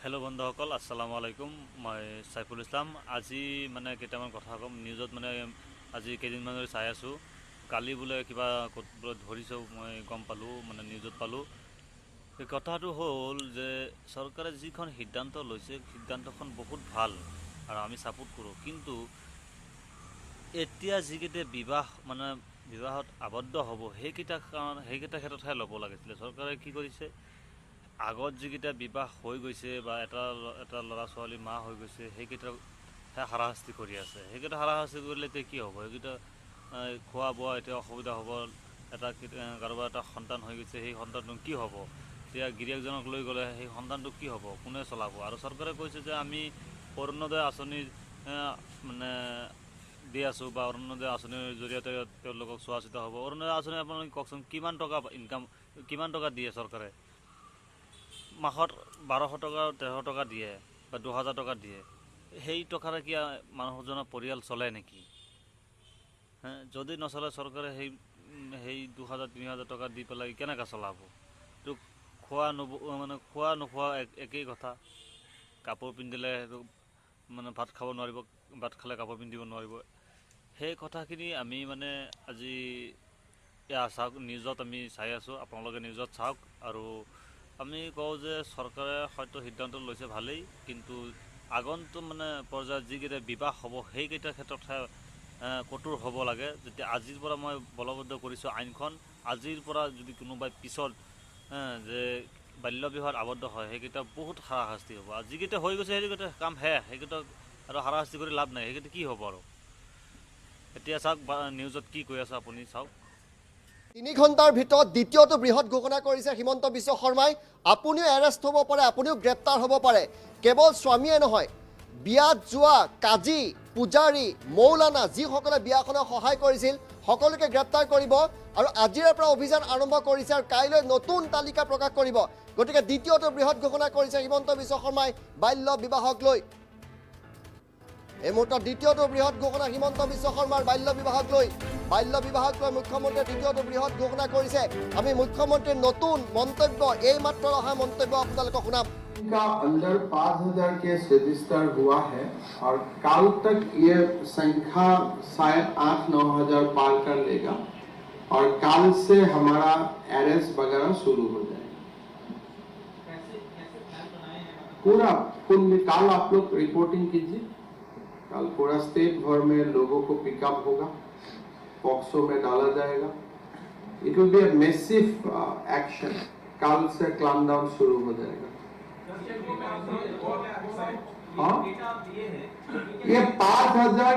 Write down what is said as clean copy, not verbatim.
Hello बंधुসকল আসসালামু আলাইকুম। मैं साइफुल इस्लाम আজি মানে কেইটামান কথা কম। নিউজত মানে আজি কেইদিনমান ধৰি চাই আছোঁ, কালি বোলে কিবা বোলে ধৰিছে, মই গম পালোঁ, মানে নিউজত পালোঁ। এই কথাটো হ'ল যে চৰকাৰে যিখন সিদ্ধান্ত লৈছে সিদ্ধান্তখন বহুত ভাল আৰু আমি ছাপোৰ্ট কৰোঁ, কিন্তু এতিয়া যিকেইটা বিবাহত আবদ্ধ হ'ব সেইকেইটা ক্ষেত্ৰতহে ল'ব লাগিছিলে। চৰকাৰে কি কৰিছে, আগত যিকেইটা বিবাহ হৈ গৈছে বা এটা ল'ৰা ছোৱালী মা হৈ গৈছে সেইকেইটাহে হাৰাশাস্তি কৰি আছে। সেইকেইটা হাৰাশাস্তি কৰিলে এতিয়া কি হ'ব? সেইকেইটা খোৱা বোৱা এতিয়া অসুবিধা হ'ব। কাৰোবাৰ এটা সন্তান হৈ গৈছে, সেই সন্তানটো কি হ'ব? এতিয়া গিৰিয়েকজনক লৈ গ'লে সেই সন্তানটো কি হ'ব? কোনে চলাব? আৰু চৰকাৰে কৈছে যে আমি অৰুণোদয় আঁচনি মানে দি আছোঁ, বা অৰুণোদয় আঁচনিৰ জৰিয়তে তেওঁলোকক চোৱা চিতা হ'ব। অৰুণোদয় আঁচনি আপোনালোকে কওকচোন, কিমান টকা দিয়ে চৰকাৰে? মাহত 1200 টকা 1300 টকা দিয়ে বা 2000 টকা দিয়ে। সেই টকাৰে কি মানুহজনৰ পৰিয়াল চলে নেকি? যদি নচলে, চৰকাৰে সেই 2000-3000 টকা দি পেলাই কেনেকৈ চলাব? তো খোৱা নোখোৱা একেই কথা। কাপোৰ পিন্ধিলে সেইটো মানে ভাত খাব নোৱাৰিব, ভাত খালে কাপোৰ পিন্ধিব নোৱাৰিব। সেই কথাখিনি আমি মানে আজি চাওক, নিউজত আমি চাই আছোঁ, আপোনালোকে নিউজত চাওক। আৰু আমি কওঁ যে চৰকাৰে হয়তো সিদ্ধান্ত লৈছে ভালেই, কিন্তু আগন্তুক মানে পৰ্যায়ত যিকেইটা বিবাহ হ'ব সেইকেইটাৰ ক্ষেত্ৰতহে কঠোৰ হ'ব লাগে। যেতিয়া আজিৰ পৰা মই বলবদ্ধ কৰিছোঁ আইনখন, আজিৰ পৰা যদি কোনোবাই পিছত যে বাল্য বিবাহত আবদ্ধ হয় সেইকেইটা বহুত হাৰাশাস্তি হ'ব। আৰু যিকেইটা হৈ গৈছে সেইকেইটা কাম শেষ, সেইকেইটা আৰু হাৰাশাস্তি কৰি লাভ নাই। সেইকেইটা কি হ'ব? আৰু এতিয়া চাওক নিউজত কি কৈ আছে, আপুনি চাওক। 3 ঘণ্টাৰ ভিতৰত দ্বিতীয়টো বৃহৎ ঘোষণা কৰিছে হিমন্ত বিশ্ব শৰ্মাই। আপুনিও এৰেষ্ট হ'ব পাৰে, আপুনিও গ্ৰেপ্তাৰ হ'ব পাৰে। কেৱল স্বামীয়ে নহয়, বিয়াত যোৱা কাজী, পূজাৰী, মৌলানা যিসকলে বিয়াখনক সহায় কৰিছিল সকলোকে গ্ৰেপ্তাৰ কৰিব। আৰু আজিৰে পৰা অভিযান আৰম্ভ কৰিছে আৰু কাইলৈ নতুন তালিকা প্ৰকাশ কৰিব। গতিকে দ্বিতীয়টো বৃহৎ ঘোষণা কৰিছে হিমন্ত বিশ্ব শৰ্মাই বাল্য বিবাহক লৈ। এই মুহূৰ্তত দ্বিতীয়টো বৃহৎ ঘোষণা হিমন্ত বিশ্ব শৰ্মাৰ বাল্য বিবাহক লৈ মুখ্যমন্ত্ৰীয়ে দ্বিতীয়টো বৃহৎ ঘোষণা কৰিছে। আমি মুখ্যমন্ত্ৰীৰ নতুন মন্তব্য, এই মাত্ৰ অহা মন্তব্য আপোনালোকক শুনাম। का अंदर 5000 केस रजिस्टर हुआ है और कल तक ये संख्या शायद 8-9 हजार पार कर लेगा और कल से हमारा अरेस्ट वगैरह शुरू हो जाएगा। पूरा कल आप लोग रिपोर्टिंग कीजिए। कल पूरा स्टेट भर में लोगों को पिकअप होगा, पॉक्सो में डाला जाएगा। It will be a massive action. कल से क्लैम डाउन शुरू हो जाएगा। हाँ, ये 5000